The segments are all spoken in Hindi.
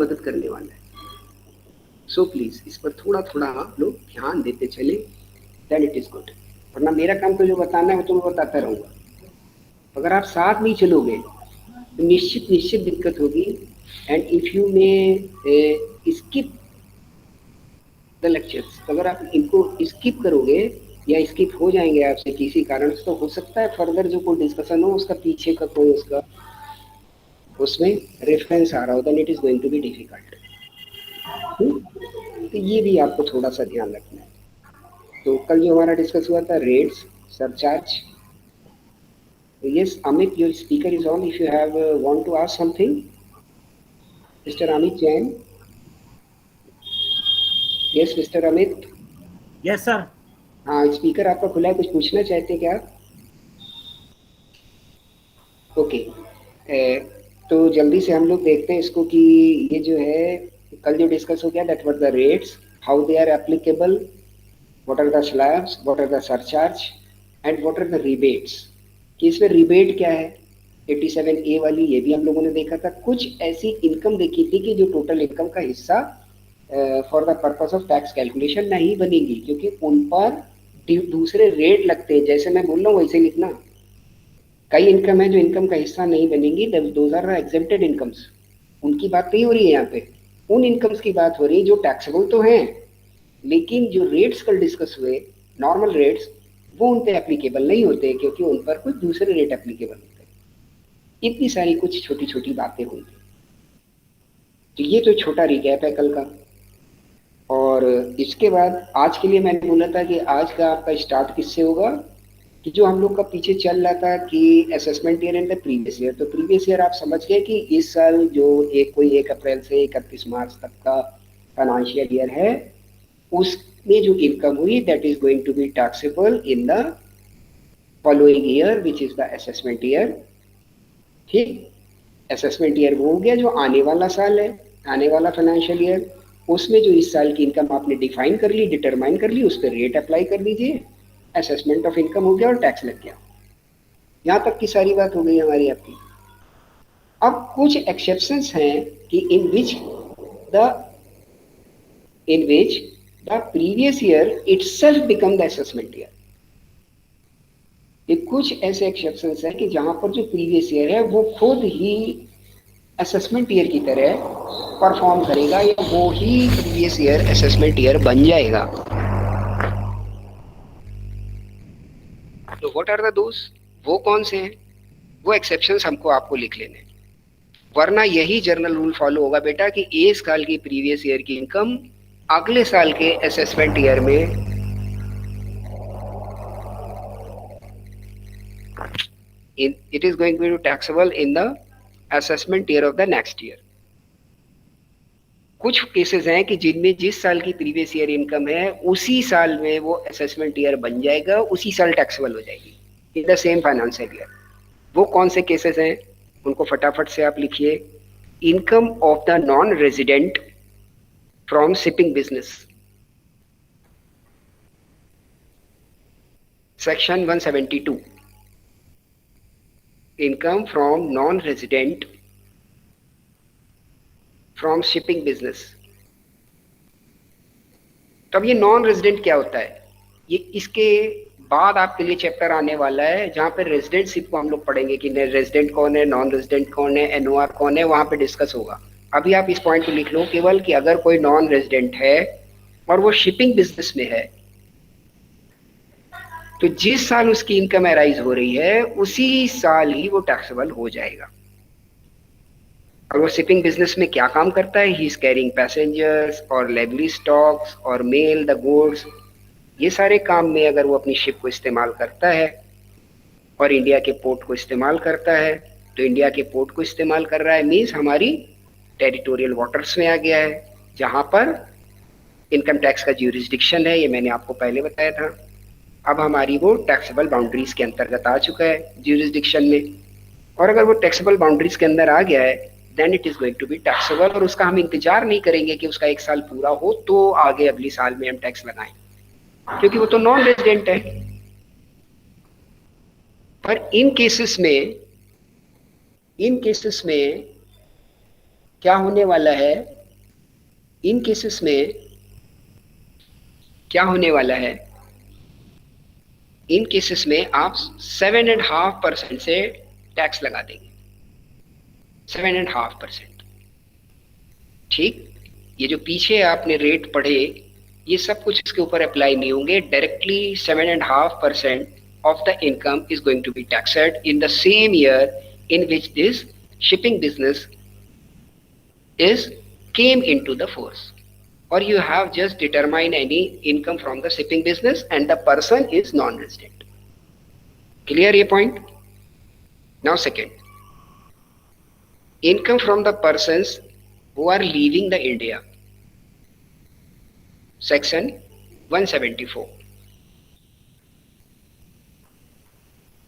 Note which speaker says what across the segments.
Speaker 1: मदद करने वाला है। सो प्लीज इस पर थोड़ा थोड़ा आप लोग ध्यान देते चले, देन इट इज गुड। वरना मेरा काम तो जो बताना है वो तो मैं बताता रहूंगा, अगर आप साथ नहीं चलोगे तो निश्चित निश्चित दिक्कत होगी। And if you may skip the lectures, अगर आप इनको स्किप करोगे या स्किप हो जाएंगे आपसे किसी कारण से, तो हो सकता है फर्दर जो कोई डिस्कशन हो उसका पीछे का कोई उसका उसमें रेफरेंस आ रहा हो, then it is going to be difficult. तो ये भी आपको थोड़ा सा ध्यान रखना है। तो कल जो हमारा डिस्कस हुआ था rates, surcharge. Yes Amit, your speaker is on, if you have want to ask something, mister Amit Jain. Yes mister Amit.
Speaker 2: Yes sir.
Speaker 1: हाँ स्पीकर आपका खुला है, कुछ पूछना चाहते हैं क्या आप? ओके। तो जल्दी से हम लोग देखते हैं इसको कि ये जो है कल जो डिस्कस हो गया, that were the rates, how they are applicable, what are the slabs, what are the surcharge and what are the rebates. कि इसमें रिबेट क्या है, 87A वाली, ये भी हम लोगों ने देखा था। कुछ ऐसी इनकम देखी थी कि जो टोटल इनकम का हिस्सा for the purpose of tax calculation नहीं बनेगी, क्योंकि उन पर दूसरे रेट लगते हैं। जैसे मैं बोल रहा हूँ वैसे लिखना। कई इनकम है जो इनकम का हिस्सा नहीं बनेंगी, दोज आर एग्जेम्प्टेड इनकम्स। उनकी बात नहीं हो रही है यहाँ पे, उन इनकम्स की बात हो रही है जो टैक्सेबल तो हैं, लेकिन जो रेट्स कल डिस्कस हुए, नॉर्मल रेट्स, वो उन पे एप्लीकेबल नहीं होते, क्योंकि उन पर कुछ दूसरे रेट एप्लीकेबल होते हैं। इतनी सारी कुछ छोटी छोटी बातें होंगी। तो ये तो छोटा रिकैप है कल का। और इसके बाद आज के लिए मैंने बोला था कि आज का आपका स्टार्ट किससे होगा, कि जो हम लोग का पीछे चल रहा था कि assessment year and the previous year. तो प्रीवियस ईयर आप समझ गए कि इस साल जो कोई 1 अप्रैल से 31 मार्च तक का फाइनेंशियल ईयर है, उसमें जो इनकम हुई that is going to be taxable in the following year which is the assessment year. ठीक, असेसमेंट ईयर वो हो गया जो आने वाला साल है, आने वाला फाइनेंशियल ईयर। उसमें जो इस साल की इनकम आपने डिफाइन कर ली, डिटरमाइन कर ली, उस पर रेट अप्लाई कर दीजिए, असेसमेंट ऑफ इनकम हो गया और टैक्स लग गया। यहाँ तक की सारी बात हो गई हमारी आपकी। अब कुछ एक्सेप्शंस हैं कि the in which the previous year itself become the assessment year. ये कुछ ऐसे एक्सेप्शंस हैं कि जहां पर जो प्रीवियस ईयर है वो खुद ही असेसमेंट ईयर की तरह परफॉर्म करेगा, या वो ही प्रीवियस ईयर असेसमेंट ईयर बन जाएगा। तो व्हाट आर द दोस, वो कौन से हैं? वो एक्सेप्शंस हमको आपको लिख लेने, वरना यही जर्नल रूल फॉलो होगा बेटा कि एक साल की प्रीवियस ईयर की इनकम अगले साल के असेसमेंट ईयर में it is going to be taxable in the assessment year of the next year. कुछ केसेस हैं कि जिनमें जिस साल की प्रीवियस ईयर इनकम है उसी साल में वो असेसमेंट ईयर बन जाएगा, उसी साल टैक्सेबल हो जाएगी इन द सेम फाइनेंशियल ईयर। वो कौन से केसेस हैं उनको फटाफट से आप लिखिए। Income of the non resident from shipping business, section 172, income from non resident from shipping business. तो अब ये नॉन रेजिडेंट क्या होता है, ये इसके बाद आपके लिए चैप्टर आने वाला है जहाँ पे रेजिडेंटशिप को हम लोग पढ़ेंगे कि रेजिडेंट कौन है, नॉन रेजिडेंट कौन है, एनओआर कौन है, वहां पे डिस्कस होगा। अभी आप इस पॉइंट को लिख लो केवल कि अगर कोई नॉन रेजिडेंट है और वो शिपिंग बिजनेस में है, तो जिस साल उसकी इनकम अराइज हो रही है उसी साल ही वो टैक्सेबल हो जाएगा। और वो शिपिंग बिजनेस में क्या काम करता है, ही इज कैरिंग पैसेंजर्स और लेबली स्टॉक्स और मेल द गुड्स, ये सारे काम में अगर वो अपनी शिप को इस्तेमाल करता है और इंडिया के पोर्ट को इस्तेमाल करता है, तो इंडिया के पोर्ट को इस्तेमाल कर रहा है मीन्स हमारी टेरिटोरियल वाटर्स में आ गया है, जहां पर इनकम टैक्स का ज्यूरिसडिक्शन है, ये मैंने आपको पहले बताया था। अब हमारी वो टैक्सेबल बाउंड्रीज के अंतर्गत आ चुका है ज्यूरिसडिक्शन में, और अगर वो टैक्सेबल बाउंड्रीज के अंदर आ गया है then it is going to be taxable. और उसका हम इंतजार नहीं करेंगे कि उसका 1 साल पूरा हो तो आगे अगली साल में हम टैक्स लगाएं, क्योंकि वो तो नॉन रेजिडेंट है। पर इन केसेस में क्या होने वाला है इन केसेस में, क्या होने वाला है इन केसेस में, आप 7.5% से टैक्स लगा देंगे, 7.5%। ठीक, ये जो पीछे आपने रेट पढ़े, ये सब कुछ इसके ऊपर अप्लाई नहीं होंगे। Directly 7.5% of the income is going to be taxed in the same year in which this shipping business is came into the force, or you have just determined any income from the shipping business and the person is non-resident. Clear ये point? Now second, income from the persons who are leaving the India. Section 174.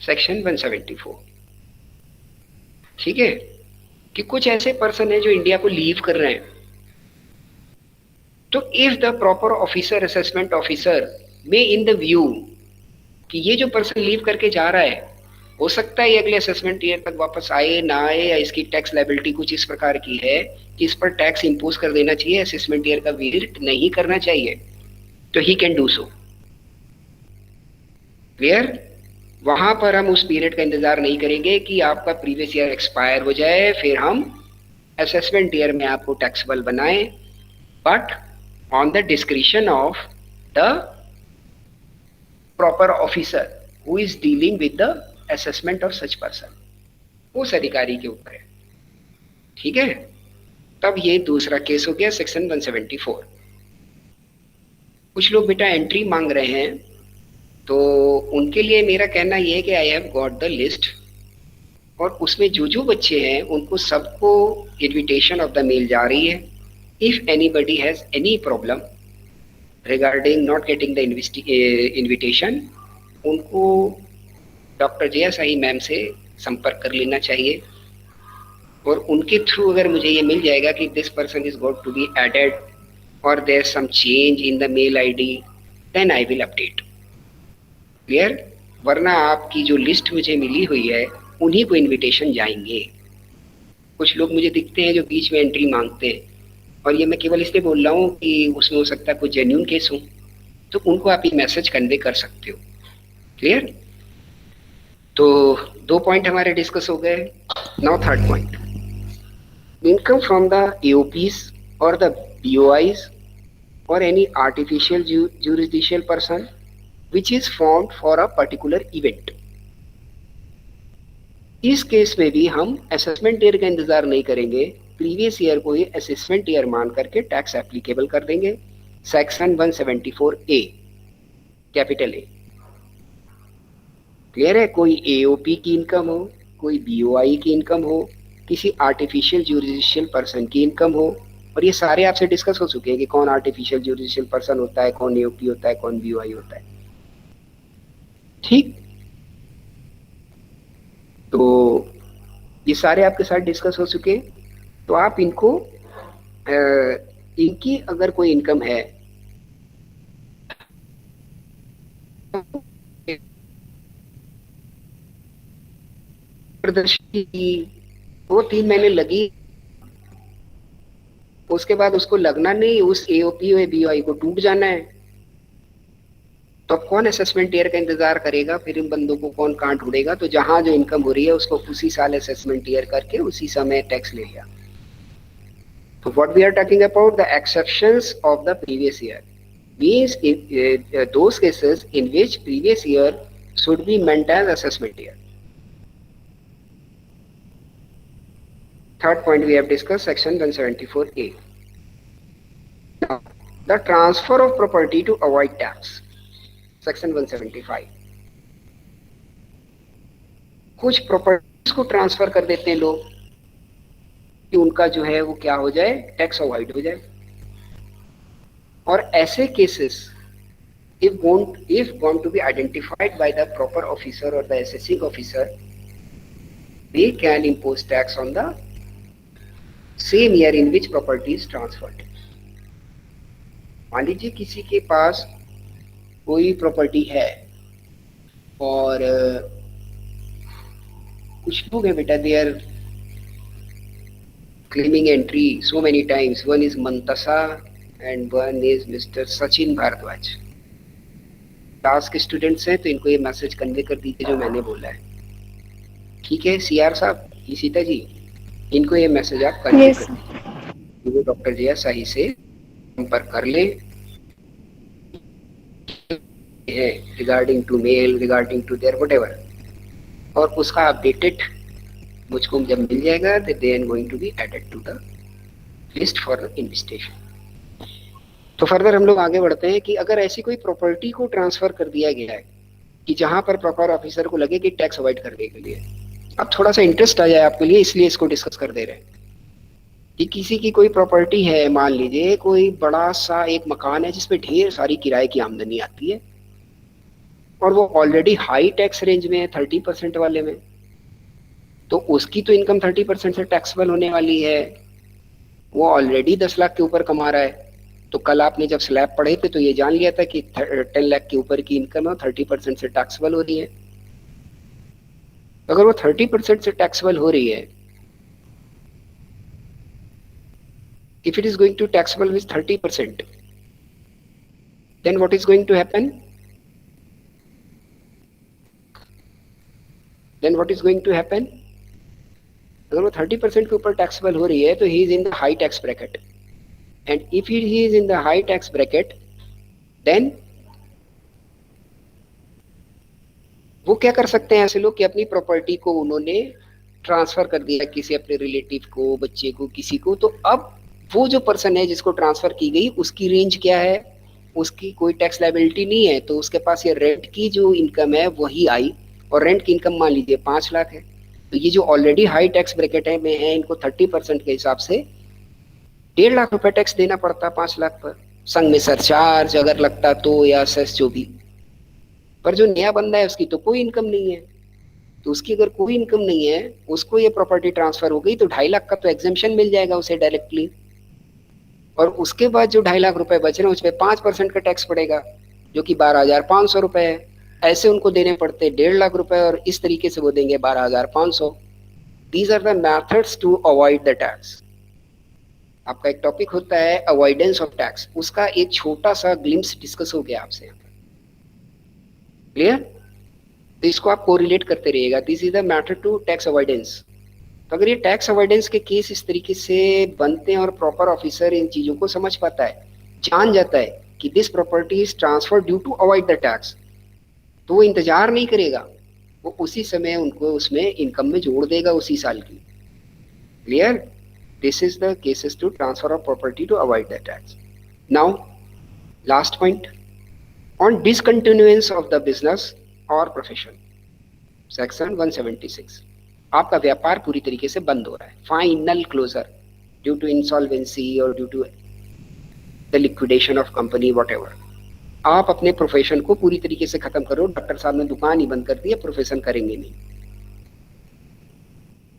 Speaker 1: Section 174। ठीक है, कि कुछ ऐसे पर्सन है जो इंडिया को लीव कर रहे हैं, तो if the proper officer, assessment officer may in the view कि ये जो पर्सन लीव करके जा रहा है, हो सकता है अगले असेसमेंट ईयर तक वापस आए ना आए, या इसकी टैक्स लायबिलिटी कुछ इस प्रकार की है कि इस पर टैक्स इंपोज कर देना चाहिए, असेसमेंट ईयर का विजिट नहीं करना चाहिए, तो he can do so. Clear? वहां पर हम उस पीरियड का इंतजार नहीं करेंगे कि आपका प्रीवियस ईयर एक्सपायर हो जाए फिर हम असेसमेंट ईयर में आपको टैक्सेबल बनाएं, but on the discretion of the proper officer who is dealing with the assessment of such person, उस अधिकारी के ऊपर है। ठीक है, तब ये दूसरा केस हो गया सेक्शन 174। कुछ लोग बेटा एंट्री मांग रहे हैं, तो उनके लिए मेरा कहना यह है कि I have got the list, और उसमें जो जो बच्चे हैं उनको सबको इनविटेशन ऑफ द मेल जा रही है। If anybody has any problem regarding not getting the invitation, उनको डॉक्टर जया साई मैम से संपर्क कर लेना चाहिए, और उनके थ्रू अगर मुझे ये मिल जाएगा कि this person is going to be added और there some change in the mail ID, then I will update. Clear? वरना आपकी जो लिस्ट मुझे मिली हुई है उन्हीं को इनविटेशन जाएंगे। कुछ लोग मुझे दिखते हैं जो बीच में एंट्री मांगते हैं, और ये मैं केवल इसलिए बोल रहा हूँ कि उसमें हो सकता है कोई जेन्युइन केस हो, तो उनको आप ये मैसेज कन्वे कर सकते हो। क्लियर? तो 2 पॉइंट हमारे डिस्कस हो गए। Now third point, income from the AOPs और द बीओआईज और any artificial jurisdictional person which is formed for a particular event। इस केस में भी हम असेसमेंट ईयर का इंतजार नहीं करेंगे, प्रीवियस ईयर को ही असेसमेंट ईयर मान करके टैक्स एप्लीकेबल कर देंगे। Section 174A capital A. Clear है? कोई एओपी की इनकम हो, कोई बीओआई की इनकम हो, किसी आर्टिफिशियल जुरिसडिक्शनल पर्सन की इनकम हो, और ये सारे आपसे डिस्कस हो चुके हैं कि कौन आर्टिफिशियल जुरिसडिक्शनल पर्सन होता है, कौन एओपी होता है, कौन बीओआई होता है। ठीक, तो ये सारे आपके साथ डिस्कस हो चुके, तो आप इनको इनकी अगर कोई इनकम है प्रदर्शनी की, वो 3 महीने लगी, उसके बाद उसको लगना नहीं, उस एओपी और बीओआई को टूट जाना है, तो अब कौन असेसमेंट ईयर का इंतजार करेगा? फिर इन बंदों को कौन कहाँ ढूंढेगा? तो जहां जो इनकम हो रही है उसको उसी साल असेसमेंट ईयर करके उसी समय टैक्स ले लिया। तो what we are talking about the exceptions of the previous year means those cases in which previous year should be meant as assessment year. Third point we have discussed, section 174A. Now, the transfer of property to avoid tax, section 175. कुछ प्रॉपर्टीज को ट्रांसफर कर देते हैं लोग कि उनका जो है वो क्या हो जाए, टैक्स अवॉइड हो जाए। और ऐसे cases if going to be identified by the proper officer or the assessing officer, they can impose tax on the same year in which property is transferred. मान लीजिए किसी के पास कोई प्रॉपर्टी है और कुछ लोग हैं बेटा, they are claiming entry so many times. One is Mantasa and one is Mr. Sachin Bharadwaj. Class के स्टूडेंट्स हैं तो इनको ये मैसेज कन्वे कर दीजिए जो मैंने बोला है, ठीक है? सीआर साहब, सीता जी, इनको ये मैसेज आप कन्वे कर दीजिए, वो डॉक्टर जिया शाही से संपर्क कर ले है regarding to mail, regarding to there whatever, और उसका अपडेटेड मुझको जब मिल जाएगा तो they are going to be added to the list for the investigation. तो फर्दर हम लोग आगे बढ़ते हैं कि अगर ऐसी कोई प्रॉपर्टी को ट्रांसफर कर दिया गया है कि जहां पर प्रॉपर ऑफिसर को लगे कि टैक्स अवॉइड करने के लिए, अब थोड़ा सा इंटरेस्ट आ जाए आपके लिए, इसलिए इसको डिस्कस कर दे रहे हैं कि किसी की कोई प्रॉपर्टी है, मान लीजिए कोई बड़ा सा एक मकान है जिसपे ढेर सारी किराए की आमदनी आती है और वो ऑलरेडी हाई टैक्स रेंज में है, 30% वाले में, तो उसकी तो इनकम 30% से टैक्सेबल होने वाली है, वो ऑलरेडी 10 लाख के ऊपर कमा रहा है। तो कल आपने जब स्लैब पढ़े थे तो ये जान लिया था कि 10 लाख के ऊपर की इनकम है, 30% से टैक्सेबल हो रही है। अगर वो 30% से टैक्सेबल हो रही है, if it is going to taxable with 30%, then what is going to happen? Then what is going to happen? अगर वो 30% के ऊपर टैक्सेबल हो रही है तो he is in the high tax bracket, and if he is in the high tax bracket, then वो क्या कर सकते हैं ऐसे लोग कि अपनी प्रॉपर्टी को उन्होंने ट्रांसफर कर दिया किसी अपने रिलेटिव को, बच्चे को, किसी को, तो अब वो जो पर्सन है जिसको ट्रांसफर की गई उसकी रेंज क्या है, उसकी कोई टैक्स लायबिलिटी नहीं है, तो उसके पास ये रेंट की जो इनकम है वही आई, और रेंट की इनकम मान लीजिए 5 लाख है, तो ये जो ऑलरेडी हाई टैक्स ब्रैकेट है में है, इनको 30% के हिसाब से 1.5 लाख रुपए टैक्स देना पड़ता 5 लाख पर, संग में सरचार्ज अगर लगता तो, या सेस जो भी। पर जो नया बंदा है उसकी तो कोई इनकम नहीं है, तो उसकी अगर कोई इनकम नहीं है, उसको ये प्रॉपर्टी ट्रांसफर हो गई तो 2.5 लाख का तो एग्जेम्पशन मिल जाएगा उसे डायरेक्टली, और उसके बाद जो 2.5 लाख रुपए बच रहे हैं उस पर 5% का टैक्स पड़ेगा जो कि 12,500 रुपए है। ऐसे उनको देने पड़ते 1.5 लाख रुपए और इस तरीके से वो देंगे 12,500। These are the methods to avoid the tax. आपका एक टॉपिक होता है अवॉइडेंस ऑफ टैक्स, उसका एक छोटा सा ग्लिम्स डिस्कस हो गया आपसे यहाँ पर, क्लियर? तो इसको आप कोरिलेट करते रहिएगा, this is the matter to tax avoidance. तो अगर ये टैक्स अवॉइडेंस के केस इस तरीके से बनते हैं और प्रॉपर ऑफिसर इन चीजों को समझ पाता है, जान जाता है कि this property is transfer due to avoid the tax, तो वो इंतजार नहीं करेगा, वो उसी समय उनको उसमें इनकम में जोड़ देगा उसी साल की। Clear? This is the cases to transfer of property to avoid the tax. Now last point on discontinuance of the business और प्रोफेशन, सेक्शन 176। आपका व्यापार पूरी तरीके से बंद हो रहा है, final closure due to insolvency और due to the liquidation of company whatever, आप अपने प्रोफेशन को पूरी तरीके से खत्म करो। डॉक्टर साहब ने दुकान ही बंद कर दी है, प्रोफेशन करेंगे नहीं,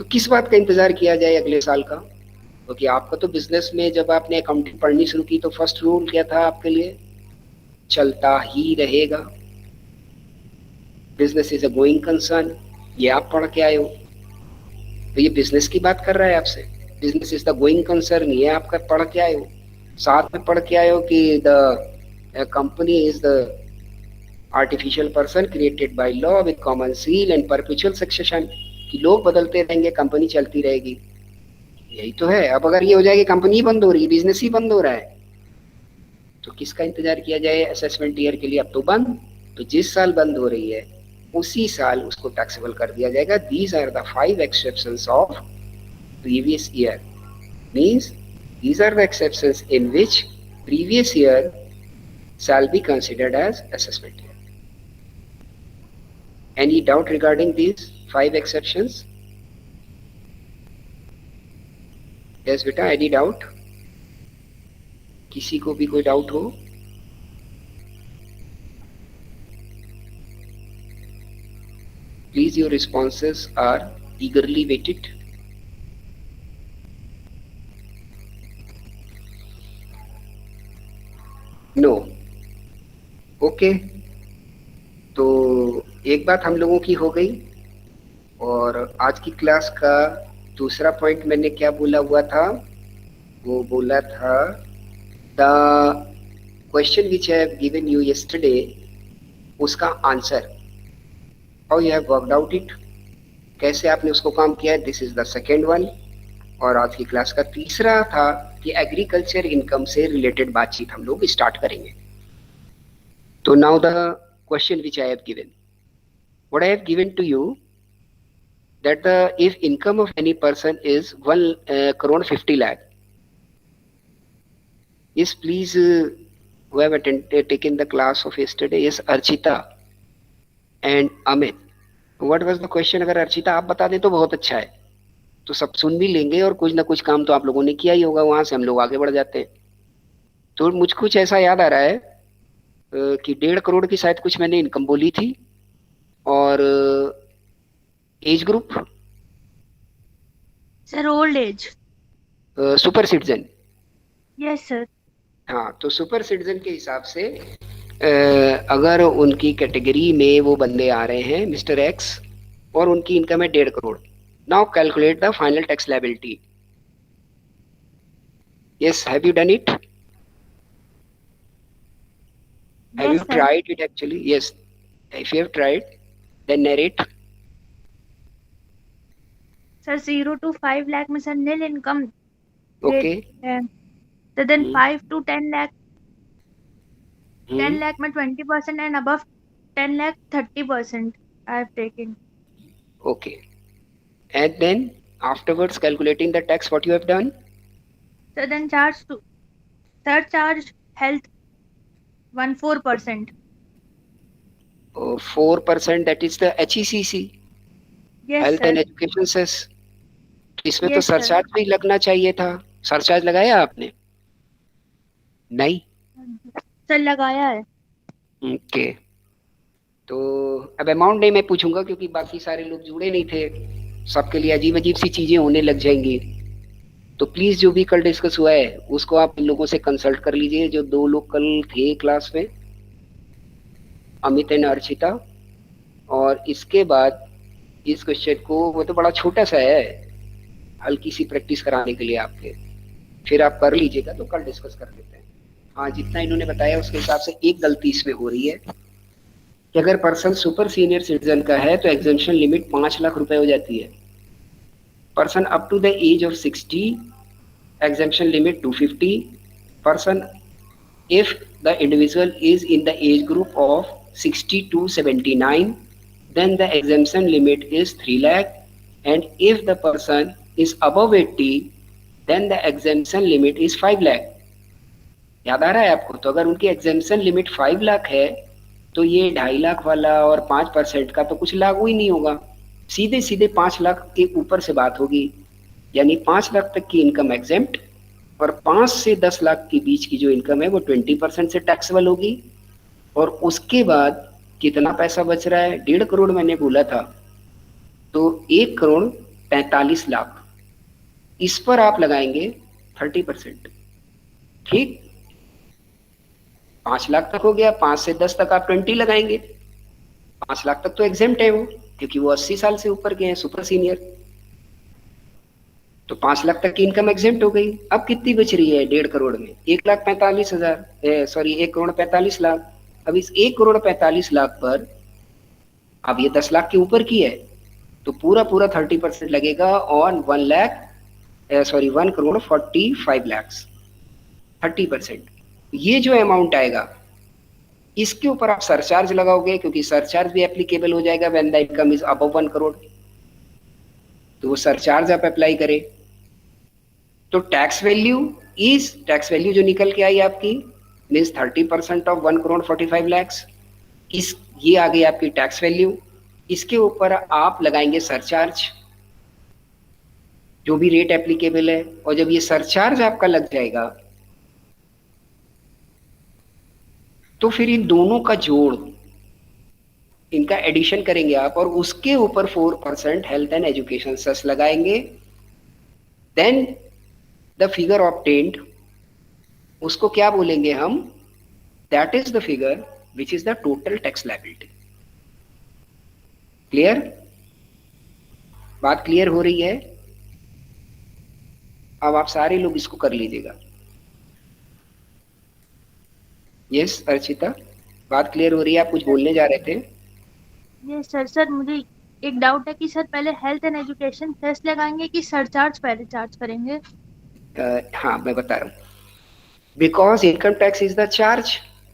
Speaker 1: तो किस बात का इंतजार किया जाए अगले साल का? क्योंकि आपका तो बिजनेस में जब आपने अकाउंटिंग पढ़नी शुरू की तो फर्स्ट रूल क्या था आपके लिए? चलता ही रहेगा, business is a going concern, ये आप पढ़ के आए हो, तो ये बिजनेस की बात कर रहा है आपसे, business is the going concern, ये आपका पढ़ के आए हो। साथ में पढ़ के आए हो कि the company is the artificial person created by law with common seal and perpetual succession, कि लोग बदलते रहेंगे, कंपनी चलती रहेगी, यही तो है। अब अगर ये हो जाएगी कंपनी बंद हो रही है, बिजनेस ही बंद हो रहा है, तो किसका इंतजार किया जाए असेसमेंट ईयर के लिए? अब तो बंद, तो जिस साल बंद हो रही है उसी साल उसको टैक्सेबल कर दिया जाएगा। These are the 5 exceptions of previous year, means these are the exceptions in which previous year shall be considered as assessment year. Any doubt regarding these 5 exceptions? Yes बेटा, any doubt? किसी को भी कोई डाउट हो? Please, your responses are eagerly waited. No. Okay. तो एक बात हम लोगों की हो गई, और आज की क्लास का दूसरा पॉइंट मैंने क्या बोला हुआ था, वो बोला था the question which I have given you yesterday, उसका answer, how you have worked out it, कैसे आपने उसको काम किया है, this is the second one. और आज की क्लास का तीसरा था कि एग्रीकल्चर इनकम से रिलेटेड बातचीत हम लोग स्टार्ट करेंगे। तो now the question which I have given, what I have given to you, that the if income of any person is 1 crore 50 lakh, yes please who have taken the class of yesterday, yes Archita and Amit, what was the question? अगर अर्चिता आप बता दें तो बहुत अच्छा है, तो सब सुन भी लेंगे और कुछ ना कुछ काम तो आप लोगों ने किया ही होगा, वहां से हम लोग आगे बढ़ जाते हैं। तो मुझ कुछ ऐसा याद आ रहा है कि 1.5 करोड़ की शायद कुछ मैंने इनकम बोली थी, और age group
Speaker 2: sir old age.
Speaker 1: Super citizen.
Speaker 2: Yes sir.
Speaker 1: हाँ, तो सुपर सिटीजन के हिसाब से अगर उनकी कैटेगरी में वो बंदे आ रहे हैं मिस्टर एक्स, और उनकी इनकम है 1.5 crore, now calculate the final tax liability. Yes, have you done it? Have
Speaker 2: yes
Speaker 1: you
Speaker 2: sir.
Speaker 1: Tried it actually? Yes, if you have tried then narrate.
Speaker 2: Sir 0 to 5 lakh में sir nil income rate
Speaker 1: okay.
Speaker 2: है। तो देन 5 to 10 लाख, 10 लाख में 20% and above 10 lakh 30% I have taken.
Speaker 1: Okay, and then afterwards calculating the tax, what you have done?
Speaker 2: Sir then charge health 14%।
Speaker 1: 4%, that is the HECC,
Speaker 2: yes
Speaker 1: health
Speaker 2: sir.
Speaker 1: And education cess. इसमें तो
Speaker 2: यस सर।
Speaker 1: सरचार्ज भी लगना चाहिए था, सरचार्ज लगाया आपने? नहीं।
Speaker 2: सर लगाया है।
Speaker 1: ओके, तो अब अमाउंट नहीं मैं पूछूंगा क्योंकि बाकी सारे लोग जुड़े नहीं थे, सबके लिए अजीब अजीब सी चीजें होने लग जाएंगी। तो प्लीज जो भी कल डिस्कस हुआ है उसको आप इन लोगों से कंसल्ट कर लीजिए, जो 2 लोग कल थे क्लास में, अमित एंड अर्चिता। और इसके बाद इस क्वेश्चन को, वो तो बड़ा छोटा सा है, हल्की सी प्रैक्टिस कराने के लिए आपके, फिर आप कर लीजिएगा, तो कल डिस्कस कर लेते हैं। हाँ, जितना इन्होंने बताया उसके हिसाब से एक गलती इसमें हो रही है कि अगर पर्सन सुपर सीनियर सिटीजन का है तो एग्जेम्पशन लिमिट 5 लाख रुपए हो जाती है। Person up to the age of 60, exemption limit 250। Person if the individual is in the age group of 60 to 79, then the exemption limit is 3 lakh, and if the person is above 80, then the exemption limit is 5 lakh। याद आ रहा है आपको? तो अगर उनकी एग्जेम्पशन लिमिट 5 लाख है तो ये 2.5 लाख वाला और 5% का तो कुछ लागू ही नहीं होगा, सीधे सीधे 5 लाख के ऊपर से बात होगी, यानी 5 लाख तक की इनकम एग्जेम्प्ट, और 5 से 10 लाख के बीच की जो इनकम है वो 20% से टैक्सेबल होगी। और उसके बाद कितना पैसा बच रहा है? 1.5 करोड़ मैंने बोला था, तो 1 करोड़ 45 लाख, इस पर आप लगाएंगे 30%। ठीक, 5 लाख तक हो गया, 5 से 10 तक आप 20 लगाएंगे, 5 लाख तक तो एग्जेम्प्ट है वो, क्योंकि वो 80 साल से ऊपर के हैं, सुपर सीनियर। तो 5 लाख तक की इनकम एग्जेम्प्ट हो गई। अब कितनी बच रही है 1.5 करोड़ में? 1,45,000, सॉरी 1 करोड़ 45 लाख। अब इस 1 करोड़ 45 लाख पर, अब ये 10 लाख के ऊपर की है, तो पूरा पूरा 30% लगेगा ऑन 1 करोड़ 45 लाख, 30%। ये जो अमाउंट आएगा इसके ऊपर आप सरचार्ज लगाओगे, क्योंकि सरचार्ज भी एप्लीकेबल हो जाएगा when the income is above 1 crore, तो वो सरचार्ज आप अप्लाई करें। तो टैक्स वैल्यू जो निकल के आई आपकी मीन्स 30% ऑफ 1 करोड़ 45 लाख, इस ये आ गई आपकी टैक्स वैल्यू। इसके ऊपर आप लगाएंगे सरचार्ज, जो भी रेट एप्लीकेबल है, और जब ये सरचार्ज आपका लग जाएगा तो फिर इन दोनों का जोड़, इनका एडिशन करेंगे आप, और उसके ऊपर 4% हेल्थ एंड एजुकेशन सेस लगाएंगे। देन द फिगर ऑब्टेन्ड, उसको क्या बोलेंगे हम? That is the figure which is the total tax liability. Clear? बात क्लियर हो रही है? अब आप सारे लोग इसको कर लीजिएगा। यस अर्चिता, बात क्लियर हो रही है? आप कुछ
Speaker 2: सर
Speaker 1: बोलने जा रहे थे?
Speaker 2: ये सर मुझे एक डाउट है कि सर पहले हेल्थ एंड एजुकेशन सेस लगाएंगे कि सरचार्ज पहले चार्ज करेंगे?
Speaker 1: हाँ मैं बता रहा हूँ। Because income tax is the charge.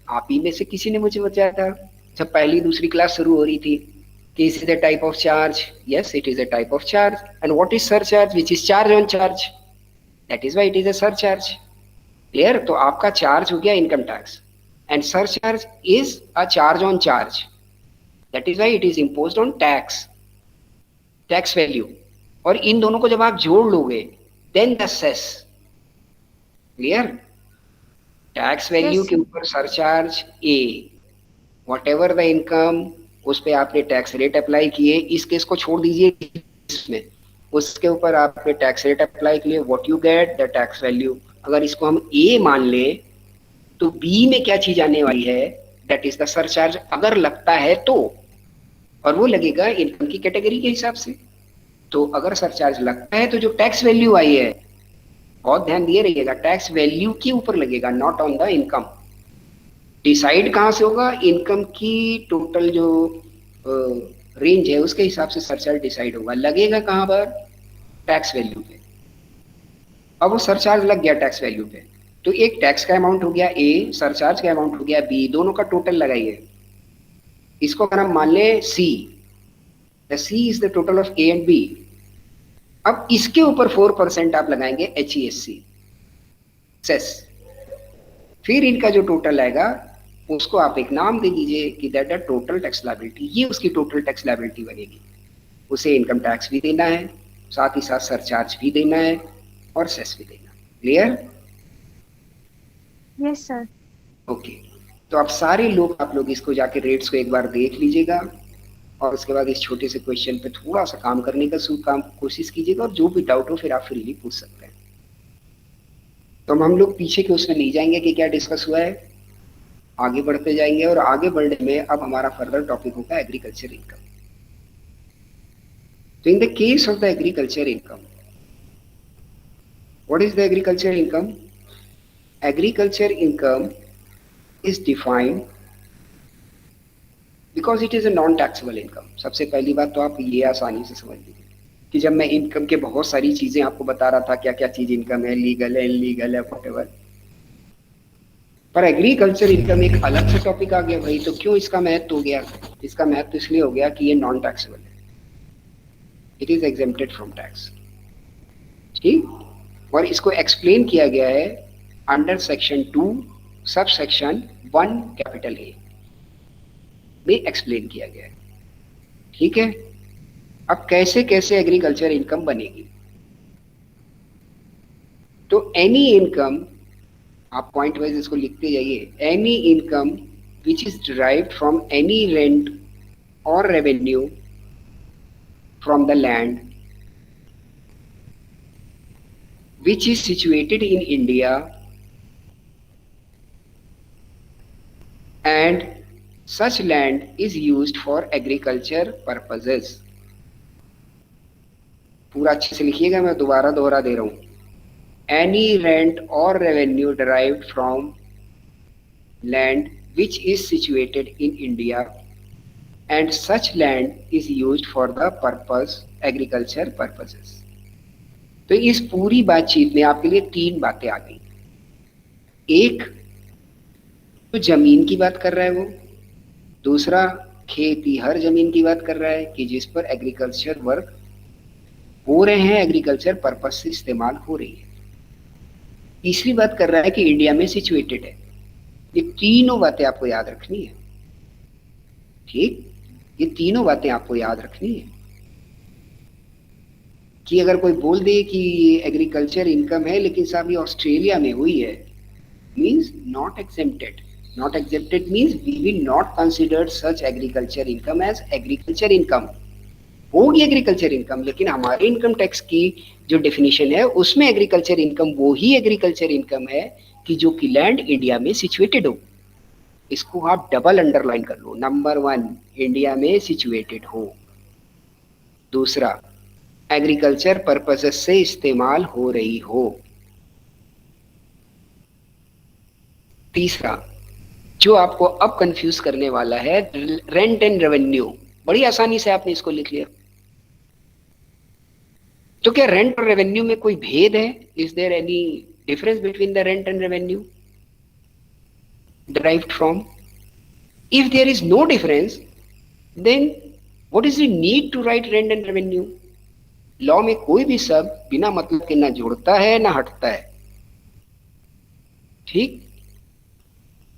Speaker 1: आप ही में से किसी ने मुझे बताया था जब पहली दूसरी क्लास शुरू हो रही थी कि इस is a type of charge. Yes, it is a type of charge. And what is surcharge? Which is charge on charge. That is why it is a surcharge. Clear? तो आपका चार्ज हो गया income tax, and surcharge is a charge on charge. That is why it is imposed on tax, tax value. और इन दोनों को जब आप जोड़ लोगे then the cess. Clear? Tax value
Speaker 2: yes
Speaker 1: के
Speaker 2: सर।
Speaker 1: ऊपर surcharge A, what ever the income, उस पे आपने टैक्स रेट अप्लाई किए। इस केस को छोड़ दीजिए, इसमें उसके ऊपर आपने टैक्स रेट अप्लाई किए, what you get the tax value. अगर इसको हम ए मान ले तो बी में क्या चीज आने वाली है? दैट इज द सरचार्ज, अगर लगता है तो। और वो लगेगा इनकम की कैटेगरी के हिसाब से। तो अगर सरचार्ज लगता है तो जो टैक्स वैल्यू आई है, बहुत ध्यान दिए रहिएगा, टैक्स वैल्यू के ऊपर लगेगा, not on the income. Decide कहाँ से होगा? इनकम की टोटल जो रेंज है उसके हिसाब से सरचार्ज डिसाइड होगा। लगेगा कहाँ पर? टैक्स वैल्यू पे। अब वो सरचार्ज लग गया टैक्स वैल्यू पे, तो एक टैक्स का अमाउंट हो गया ए, सरचार्ज का अमाउंट हो गया बी, दोनों का टोटल लगाइए। इसको अगर हम मान ले C, the C is the total of A and B. अब इसके ऊपर 4% आप लगाएंगे H E S C cess. फिर इनका जो टोटल आएगा उसको आप एक नाम दे दीजिए कि that the total tax liability. ये उसकी टोटल टैक्स लायबिलिटी बनेगी। उसे इनकम टैक्स भी देना है, साथ ही साथ सरचार्ज भी देना है और सेस भी देना है। क्लियर?
Speaker 2: Yes sir.
Speaker 1: ओके। तो आप सारे लोग, आप लोग इसको जाके रेट्स को एक बार देख लीजिएगा और उसके बाद इस छोटे से क्वेश्चन पे थोड़ा सा काम करने का काम कोशिश कीजिएगा, और जो भी डाउट हो फिर आप फ्रीली पूछ सकते हैं। तो हम लोग पीछे के उसमें नहीं जाएंगे कि क्या डिस्कस हुआ है, आगे बढ़ते जाएंगे। और आगे बढ़ने में अब हमारा फर्दर टॉपिक होगा एग्रीकल्चर इनकम। तो in the case of the agriculture income, what is the agriculture income? Agriculture income is defined because it is a non taxable income। सबसे पहली बात तो आप ये आसानी से समझ लीजिए कि जब मैं इनकम के बहुत सारी चीजें आपको बता रहा था, क्या क्या चीज इनकम है, लीगल है, इनलीगल है, व्हाटएवर, पर एग्रीकल्चर इनकम एक अलग से टॉपिक आ गया भाई। तो क्यों इसका महत्व हो गया? इसका महत्व इसलिए हो गया कि ये नॉन टैक्सेबल है, it is exempted from tax. ठीक? और इसको एक्सप्लेन किया गया है under section 2 sub section 1 capital A में एक्सप्लेन किया गया है। ठीक है? अब कैसे कैसे एग्रीकल्चर इनकम बनेगी? तो एनी इनकम, आप पॉइंट वाइज इसको लिखते जाइए, any income which is derived from any rent और revenue from the land which is situated in India and such land is used for agriculture purposes। पूरा अच्छे से लिखिएगा, मैं दोबारा दोहरा दे रहा हूं। any rent or revenue derived from land which is situated in India and such land is used for the purpose agriculture purposes। तो इस पूरी बातचीत में आपके लिए 3 बातें आ गई। एक तो जमीन की बात कर रहा है वो, दूसरा खेती हर जमीन की बात कर रहा है कि जिस पर एग्रीकल्चर वर्क हो रहे हैं, एग्रीकल्चर पर्पस से इस्तेमाल हो रही है। तीसरी बात कर रहा है कि इंडिया में सिचुएटेड है। ये तीनों बातें आपको याद रखनी है। ठीक? ये तीनों बातें आपको याद रखनी है कि अगर कोई बोल दे कि एग्रीकल्चर इनकम है लेकिन साहब ये ऑस्ट्रेलिया में हुई है, means not exempted। Not exempted means we will not consider such agriculture income as agriculture income। होगी एग्रीकल्चर इनकम, लेकिन हमारे इनकम टैक्स की जो डेफिनेशन है उसमें एग्रीकल्चर इनकम वो ही एग्रीकल्चर इनकम है कि जो कि लैंड इंडिया में सिचुएटेड हो। इसको आप डबल अंडरलाइन कर लो। नंबर 1, इंडिया में सिचुएटेड हो। दूसरा, एग्रीकल्चर पर्पसेस से इस्तेमाल हो रही हो। तीसरा जो आपको अब कंफ्यूज करने वाला है, रेंट एंड रेवेन्यू। बड़ी आसानी से आपने इसको लिख लिया। तो क्या रेंट और रेवेन्यू में कोई भेद है? Is there any difference between the rent and revenue derived from? If there is no difference, then what is the need to write rent and revenue? Law में कोई भी शब्द बिना मतलब के ना जोड़ता है ना हटता है। ठीक,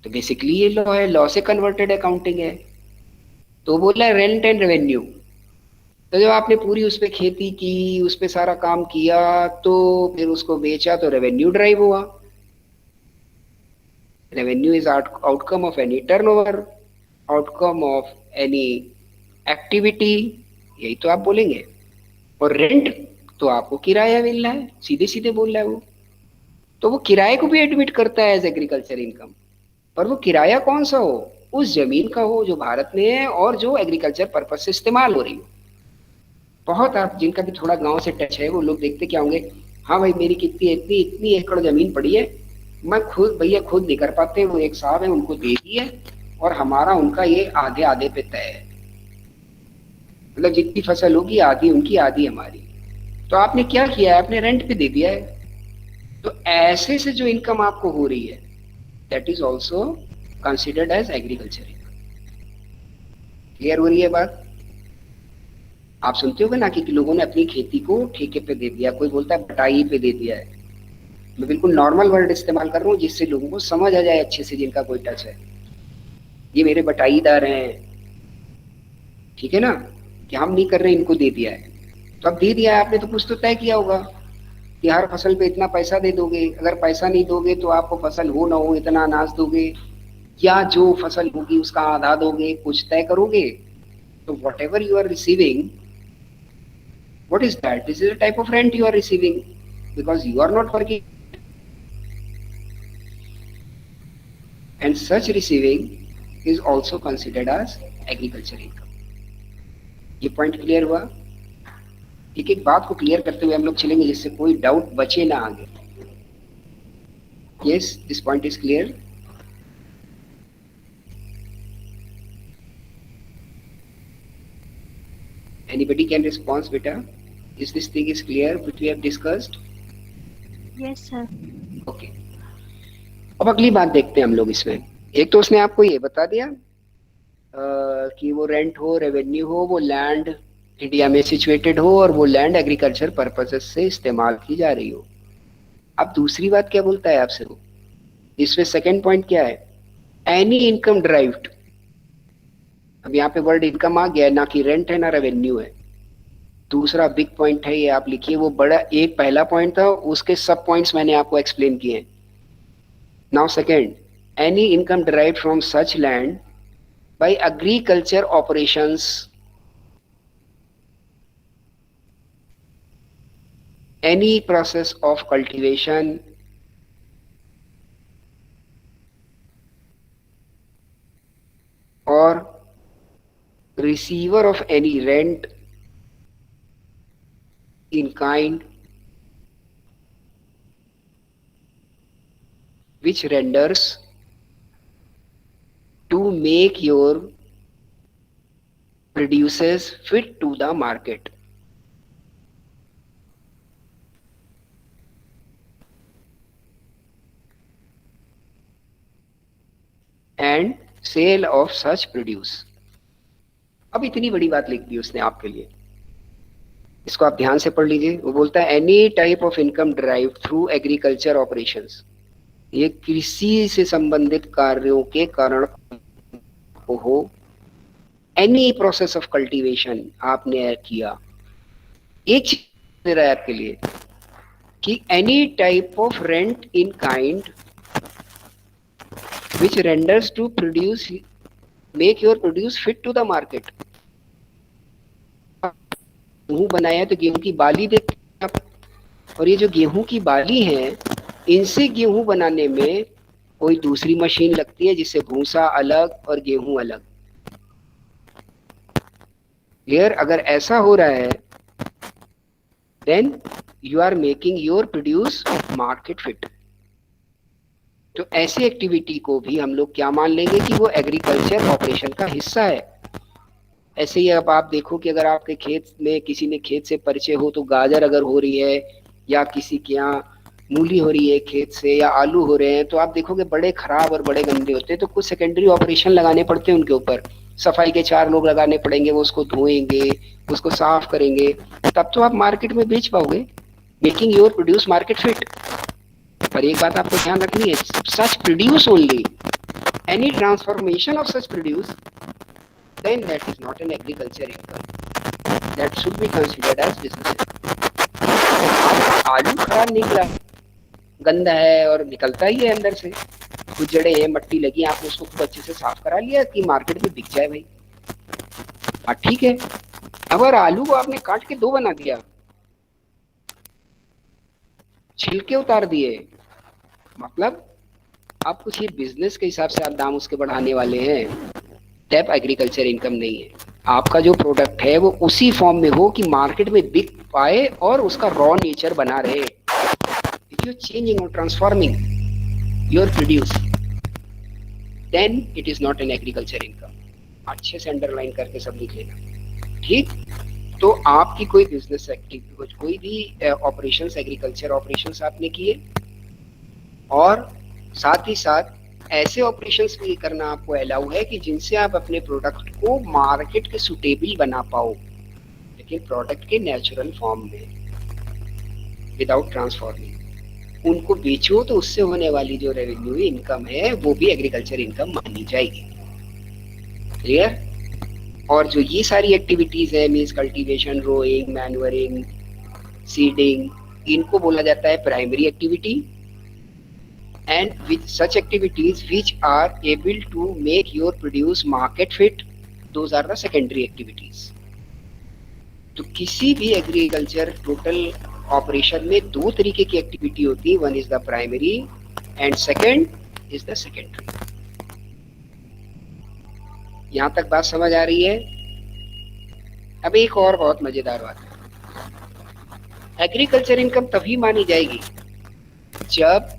Speaker 1: तो बेसिकली ये लॉ है, लॉ से कन्वर्टेड अकाउंटिंग है। तो बोला रेंट एंड रेवेन्यू, तो जब आपने पूरी उस पर खेती की, उस पर सारा काम किया, तो फिर उसको बेचा तो रेवेन्यू ड्राइव हुआ। Revenue is outcome of any turnover, outcome of any activity, यही तो आप बोलेंगे। और रेंट तो आपको किराया मिल रहा है, सीधे सीधे बोल रहा है वो। तो वो किराए को भी एडमिट करता है एज एग्रीकल्चर इनकम, पर वो किराया कौन सा हो? उस जमीन का हो जो भारत में है और जो एग्रीकल्चर पर्पज से इस्तेमाल हो रही हो। बहुत आप जिनका भी थोड़ा गांव से टच है वो लोग देखते क्या होंगे, हाँ भाई मेरी कितनी इतनी इतनी एकड़ जमीन पड़ी है, मैं खुद भैया खुद नहीं कर पाते, वो एक साहब है उनको दे दी है, और हमारा उनका ये आधे आधे पे तय है। मतलब जितनी फसल होगी आधी उनकी आधी हमारी। तो आपने क्या किया है, आपने रेंट पे दे दिया है। तो ऐसे से जो इनकम आपको हो रही है, that is also considered as agriculture income. Clear हो रही है बात? आप सुनते होगे ना कि लोगों ने अपनी खेती को ठेके पे दे दिया, कोई बोलता है बटाई पे दे दिया है। मैं बिल्कुल नॉर्मल वर्ड इस्तेमाल कर रहा हूँ जिससे लोगों को समझ आ जाए अच्छे से, जिनका कोई टच है। ये मेरे बटाईदार हैं, ठीक है ना, कि हम नहीं कर रहे, इनको दे दिया है। तो अब दे दिया है आपने, तो कुछ तो तय किया होगा कि हर फसल पे इतना पैसा दे दोगे, अगर पैसा नहीं दोगे तो आपको फसल हो ना हो इतना अनाज दोगे, या जो फसल होगी उसका आधा दोगे, कुछ तय करोगे। तो whatever you are receiving, what is that? This is a type of rent you are receiving because you are not working, and such receiving is also considered as agriculture income. ये पॉइंट क्लियर हुआ? एक एक बात को क्लियर करते हुए हम लोग चलेंगे जिससे कोई डाउट बचे ना आगे। Yes, this point is clear. Anybody can respond, beta? Is this thing is clear which we have discussed?
Speaker 2: Yes sir.
Speaker 1: Okay. अब अगली बात देखते हैं हम लोग इसमें। एक तो उसने आपको ये बता दिया कि वो रेंट हो, रेवेन्यू हो, वो लैंड इंडिया में सिचुएटेड हो और वो लैंड एग्रीकल्चर पर्पसेस से इस्तेमाल की जा रही हो। अब दूसरी बात क्या बोलता है आपसे वो, इसमें सेकंड पॉइंट क्या है, एनी इनकम ड्राइव्ड। अब यहाँ पे वर्ड इनकम आ गया, ना कि रेंट है ना रेवेन्यू है। दूसरा बिग पॉइंट है, ये आप लिखिए, वो बड़ा एक पहला पॉइंट था, उसके सब पॉइंट्स मैंने आपको एक्सप्लेन किए। Now second, any income derived from such land bye agriculture operations, any process of cultivation, और receiver of any rent in kind which renders to make your produces fit to the market. And sale of such produce. अब इतनी बड़ी बात लिख दी उसने आपके लिए, इसको आप ध्यान से पढ़ लीजिए। वो बोलता है any type of income drive through agriculture operations, ये कृषि से संबंधित कार्यों के कारण हो। एनी प्रोसेस ऑफ कल्टीवेशन आपने किया, एक चीज दे रहा है आपके लिए कि any type of rent in kind which renders to produce make your produce fit to the market. गेहूं बनाया तो गेहूं की बाली देखते हैं आप, और ये जो गेहूं की बाली है, इनसे गेहूं बनाने में कोई दूसरी मशीन लगती है जिससे भूसा अलग और गेहूं अलग। क्लियर? अगर ऐसा हो रहा है then you are making your produce market fit. तो ऐसी एक्टिविटी को भी हम लोग क्या मान लेंगे कि वो एग्रीकल्चर ऑपरेशन का हिस्सा है। ऐसे ही अब आप देखो कि अगर आपके खेत में किसी ने खेत से परिचय हो, तो गाजर अगर हो रही है या किसी के यहाँ मूली हो रही है खेत से या आलू हो रहे हैं, तो आप देखोगे बड़े खराब और बड़े गंदे होते हैं। तो कुछ सेकेंडरी ऑपरेशन लगाने पड़ते हैं उनके ऊपर, सफाई के 4 लोग लगाने पड़ेंगे, वो उसको धोएंगे, उसको साफ करेंगे, तब तो आप मार्केट में बेच पाओगे, making your produce market fit. पर एक बात आपको ध्यान रखनी है, such produce only, any transformation of such produce, then that is not an agriculture income, that should be considered as business। आलू खराब निकला, गंदा है और निकलता ही है अंदर से, कुछ जड़े हैं, मट्टी लगी, आपने उसको खूब अच्छे से साफ करा लिया कि मार्केट में बिक जाए भाई, हाँ ठीक है। अगर आलू को आपने काट के 2 बना दिया, छिलके उतार दिए, मतलब आप कुछ ये बिजनेस के हिसाब से आप दाम उसके बढ़ाने वाले हैं, तब एग्रीकल्चर इनकम नहीं है। आपका जो प्रोडक्ट है वो उसी फॉर्म में हो कि मार्केट में बिक पाए और उसका रॉ नेचर बना रहे। इफ यू चेंजिंग और transforming your produce, then it is not an agriculture income. अच्छे से अंडरलाइन करके सब लिख लेना, ठीक। तो आपकी कोई बिजनेस एक्टिविटी, कोई भी ऑपरेशंस, एग्रीकल्चर ऑपरेशंस आपने किए, और साथ ही साथ ऐसे ऑपरेशंस भी करना आपको अलाउ है कि जिनसे आप अपने प्रोडक्ट को मार्केट के सुटेबल बना पाओ, लेकिन प्रोडक्ट के नेचुरल फॉर्म में, विदाउट ट्रांसफॉर्मिंग उनको बेचो, तो उससे होने वाली जो रेवेन्यू इनकम है वो भी एग्रीकल्चर इनकम मानी जाएगी। क्लियर। और जो ये सारी एक्टिविटीज है, means cultivation, rowing, manuring, seeding, इनको बोला जाता है primary activity, and with such activities which are able to make your produce market fit, those are the secondary activities। तो किसी भी एग्रीकल्चर टोटल ऑपरेशन में 2 तरीके की एक्टिविटी होती है, one is the primary and second is the secondary. यहां तक बात समझ आ रही है? अब एक और बहुत मजेदार बात है, एग्रीकल्चर इनकम तभी मानी जाएगी जब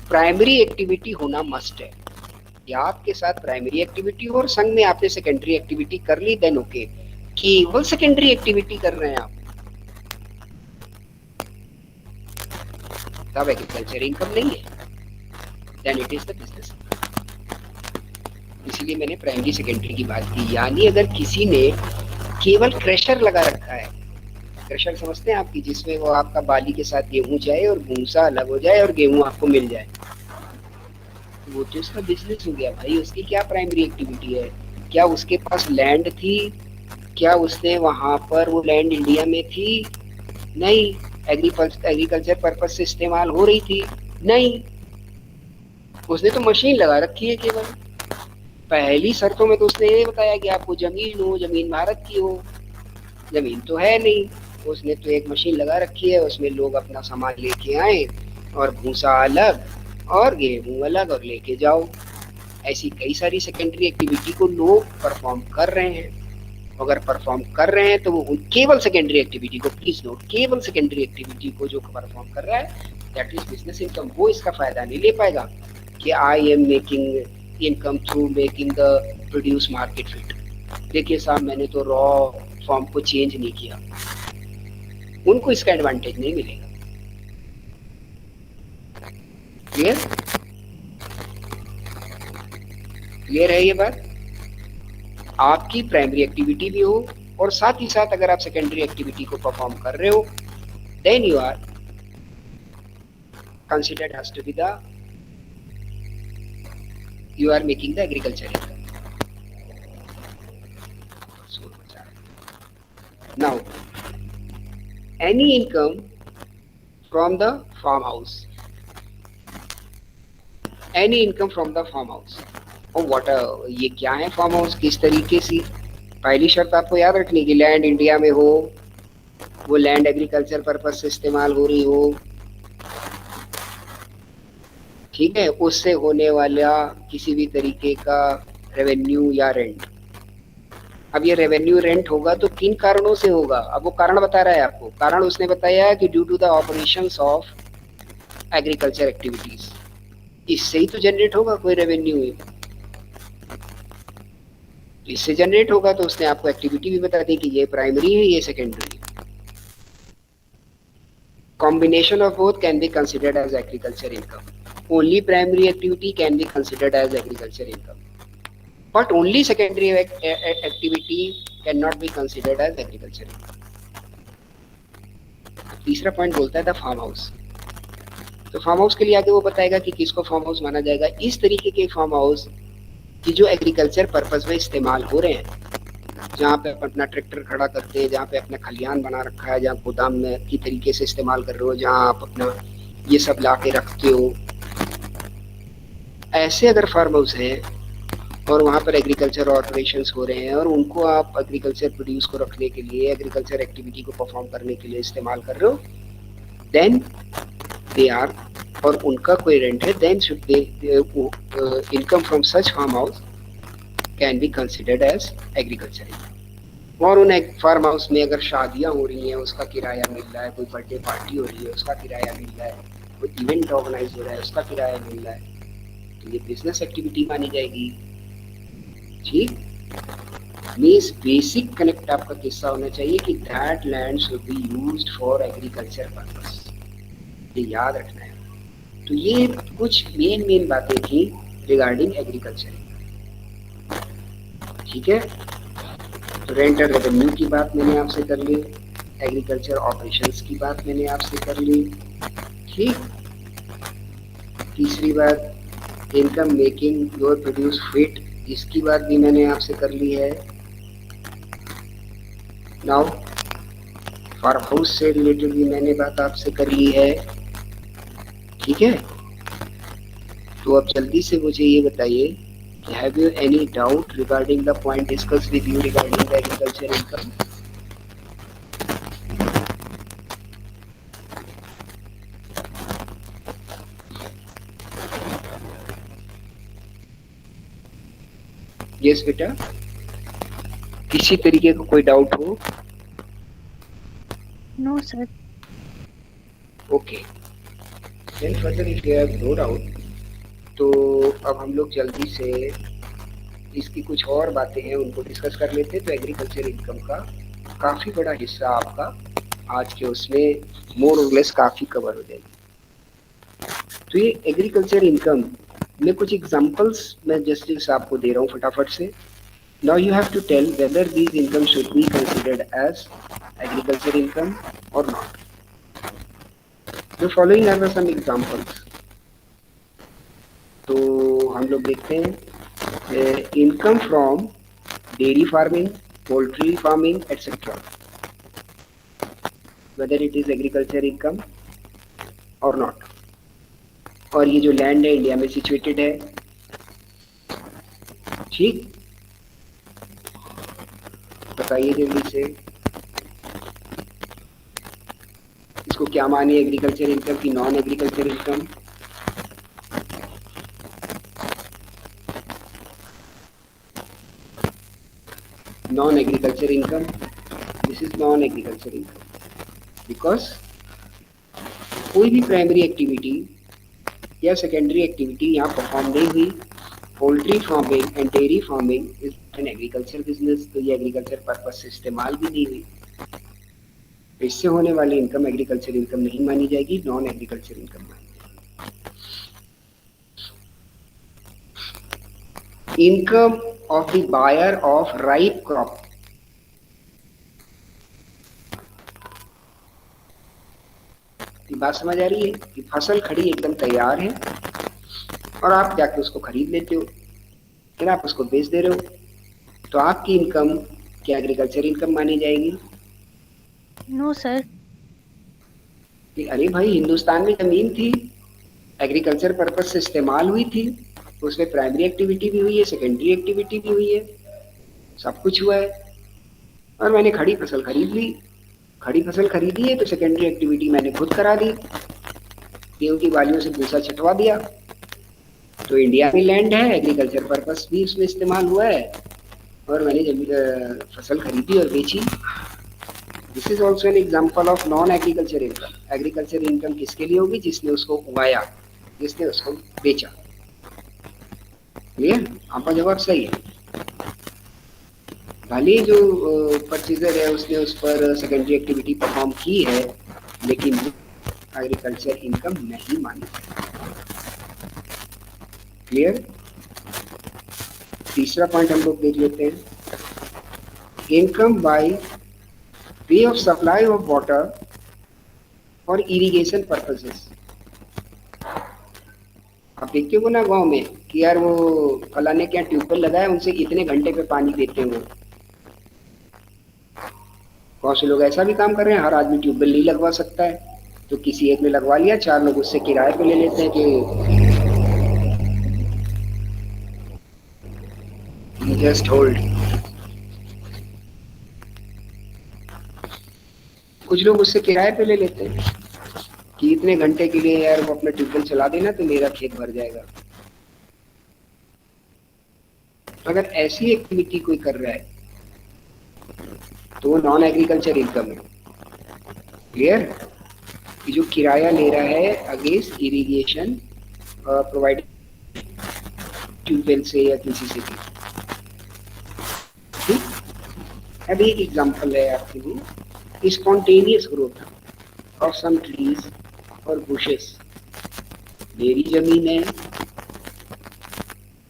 Speaker 1: प्राइमरी एक्टिविटी होना मस्ट है, या आपके साथ प्राइमरी एक्टिविटी हो और संग में आपने सेकेंडरी एक्टिविटी कर ली, देन ओके। केवल सेकेंडरी एक्टिविटी कर रहे हैं आप, तब एग्रीकल्चर इनकम नहीं है, then it is the business. इसीलिए मैंने प्राइमरी सेकेंडरी की बात की। यानी अगर किसी ने केवल क्रेशर लगा रखा है, क्रेशर समझते हैं आपकी, जिसमें वो आपका बाली के साथ गेहूं जाए और भूसा अलग हो जाए और गेहूं आपको मिल जाए, वो तो उसका बिजनेस हो गया भाई। उसकी क्या प्राइमरी एक्टिविटी है? क्या उसके पास लैंड थी? क्या उसने वहां पर, वो लैंड इंडिया में थी? नहीं। एग्रीकल्चर पर्पस से इस्तेमाल हो रही थी? नहीं। उसने तो मशीन लगा रखी है केवल। पहली शर्तों में तो उसने ये बताया कि आपको जमीन हो, जमीन भारत की हो, जमीन तो है नहीं। उसने तो एक मशीन लगा रखी है, उसमें लोग अपना सामान लेके आए और भूसा अलग और गेहूं अलग और लेके जाओ। ऐसी कई सारी सेकेंडरी एक्टिविटी को लोग परफॉर्म कर रहे हैं। अगर परफॉर्म कर रहे हैं तो वो केवल सेकेंडरी एक्टिविटी को, प्लीज नोट, केवल सेकेंडरी एक्टिविटी को जो परफॉर्म कर रहा है, दैट इज बिजनेस इनकम। वो इसका फायदा नहीं ले पाएगा कि I am making income through making the produce market fit. देखिए साहब, मैंने तो रॉ फॉर्म को चेंज नहीं किया, उनको इसका एडवांटेज नहीं मिलेगा। क्लियर? क्लियर है ये बात? आपकी प्राइमरी एक्टिविटी भी हो और साथ ही साथ अगर आप सेकेंडरी एक्टिविटी को परफॉर्म कर रहे हो, then you are considered has to be the, you are making the agriculture income. Now, any income from the farmhouse, any income from the farmhouse, और what ये क्या है फार्म हाउस, किस तरीके से? पहली शर्त आपको याद रखनी कि लैंड इंडिया में हो, वो लैंड एग्रीकल्चर पर्पस से इस्तेमाल हो रही हो, ठीक है, उससे होने वाला किसी भी तरीके का रेवेन्यू या रेंट, अब ये रेवेन्यू रेंट होगा तो किन कारणों से होगा, अब वो कारण बता रहा है आपको। कारण उसने बताया कि due to the operations of agriculture activities, इससे ही तो जनरेट होगा कोई रेवेन्यू, इससे जनरेट होगा। तो उसने आपको एक्टिविटी भी बता दी कि ये प्राइमरी है, ये सेकेंडरी है। Combination of both can be considered as agriculture income. Only primary activity can be considered as agriculture income, but only secondary activity cannot be considered as agriculture income. तीसरा पॉइंट बोलता है द फार्म हाउस। तो फार्म हाउस के लिए आगे वो बताएगा कि किसको फार्म हाउस माना जाएगा। इस तरीके के फार्म हाउस की जो एग्रीकल्चर पर्पज में इस्तेमाल हो रहे हैं, जहाँ पे आप अपना ट्रैक्टर खड़ा करते हैं, जहाँ पे अपना खलियान बना रखा है, जहाँ गोदाम में की तरीके से इस्तेमाल कर रहे हो, जहाँ आप अपना ये सब ला के रखते हो, ऐसे अगर फार्म हाउस है और वहाँ पर एग्रीकल्चर ऑपरेशंस हो रहे हैं और उनको आप एग्रीकल्चर प्रोड्यूस को रखने के लिए, एग्रीकल्चर एक्टिविटी को परफॉर्म करने के लिए इस्तेमाल कर रहे हो, देन दे आर, और उनका कोई रेंट है, then should they income from such farm house can be considered as agriculture income. और उन फार्म हाउस में अगर शादियां हो रही हैं उसका किराया मिल रहा है, कोई बर्थडे पार्टी हो रही है उसका किराया मिल रहा है, कोई इवेंट ऑर्गेनाइज हो रहा है उसका किराया मिल रहा है, तो ये बिजनेस एक्टिविटी मानी जाएगी। ठीक, मीन्स बेसिक कनेक्ट आपका किस्सा होना चाहिए कि that land should be used for agriculture purpose, ये याद रखना है। तो ये कुछ मेन बातें थी रिगार्डिंग एग्रीकल्चर। ठीक है, तो रेंट और रेवेन्यू की बात मैंने आपसे कर ली, एग्रीकल्चर ऑपरेशंस की बात मैंने आपसे कर ली। ठीक, तीसरी बात income making your produce fit, इसकी बात भी मैंने आपसे कर ली है। नाउ फार्म हाउस से रिलेटेड भी मैंने बात आपसे कर ली है। ठीक है, तो अब जल्दी से मुझे ये बताइए, have you any doubt regarding the point discussed with you regarding the agriculture income? Yes बेटा, किसी तरीके का कोई डाउट हो?
Speaker 2: No sir.
Speaker 1: Okay, then further if you have no doubt, तो अब हम लोग जल्दी से इसकी कुछ और बातें हैं उनको डिस्कस कर लेते हैं। तो एग्रीकल्चर इनकम का काफ़ी बड़ा हिस्सा आपका आज के उसमें मोर और लेस काफ़ी कवर हो जाएगी। तो ये एग्रीकल्चर इनकम में कुछ एग्जांपल्स मैं जस्ट आपको दे रहा हूँ फटाफट से। Now you have to tell whether these income should be considered as agriculture income और not. The following are some examples. तो हम लोग देखते हैं income from dairy farming, poultry farming etcetera, whether it is agriculture income और नॉट। और ये जो लैंड है इंडिया में सिचुएटेड है। ठीक, बताइए जल्दी से इसको क्या माने, एग्रीकल्चर इनकम की non agriculture income? Non agriculture income, this is non agriculture income because कोई भी प्राइमरी एक्टिविटी या सेकेंडरी एक्टिविटी यहाँ परफॉर्म नहीं हुई। Poultry farming and dairy farming is an agriculture business, तो ये एग्रीकल्चर पर्पज से इस्तेमाल भी नहीं हुई, इससे होने वाली इनकम एग्रीकल्चर इनकम नहीं मानी जाएगी, नॉन एग्रीकल्चर इनकम मानी जाएगी। Income of the buyer of ripe crop, बात समझ आ रही है कि फसल खड़ी एकदम तैयार है और आप जाके उसको खरीद लेते हो, फिर आप उसको बेच दे रहे हो, तो आपकी इनकम क्या एग्रीकल्चर इनकम मानी जाएगी?
Speaker 2: No sir.
Speaker 1: अरे भाई, हिंदुस्तान में जमीन थी, एग्रीकल्चर पर्पज से इस्तेमाल हुई थी, उसमें प्राइमरी एक्टिविटी भी हुई है, सेकेंडरी एक्टिविटी भी हुई है, सब कुछ हुआ है, और मैंने खड़ी फसल खरीद ली। खड़ी फसल खरीदी है तो सेकेंडरी एक्टिविटी मैंने खुद करा दी, गेहूं की बालियों से भूसा छटवा दिया, तो इंडिया में लैंड है, एग्रीकल्चर पर्पस भी उसमें इस्तेमाल हुआ है, और मैंने फसल खरीदी और बेची। This is also an example of non agriculture income. Agriculture income किसके लिए होगी? जिसने उसको उगाया, जिसने उसको बेचा। क्लियर? आपका जवाब सही है। भले ही जो परचेजर है उसने उस पर सेकेंडरी एक्टिविटी परफॉर्म की है, लेकिन एग्रीकल्चर इनकम नहीं मानी। क्लियर? तीसरा पॉइंट हम लोग देख लेते हैं। Income by way of supply of water for irrigation purposes. आप देखते हो ना गांव में कि यार वो फलाने के यहाँ ट्यूबवेल लगा है, उनसे इतने घंटे पे पानी देते हैं वो। बहुत से लोग ऐसा भी काम कर रहे हैं, हर आदमी ट्यूबवेल नहीं लगवा सकता है, तो किसी एक ने लगवा लिया, 4 लोग उससे किराए पे ले लेते हैं कि जस्ट होल्ड। कुछ लोग उससे किराए पे ले लेते हैं कि इतने घंटे के लिए यार वो अपना ट्यूबवेल चला देना तो मेरा खेत भर जाएगा। अगर ऐसी एक्टिविटी कोई कर रहा है तो नॉन एग्रीकल्चर इनकम है। क्लियर? कि जो किराया ले रहा है अगेंस्ट इरिगेशन प्रोवाइड ट्यूबवेल से या किसी से भी। ठीक? अब एक एग्जांपल है आपके लिए, spontaneous growth of some trees और बुशेस। मेरी जमीन है,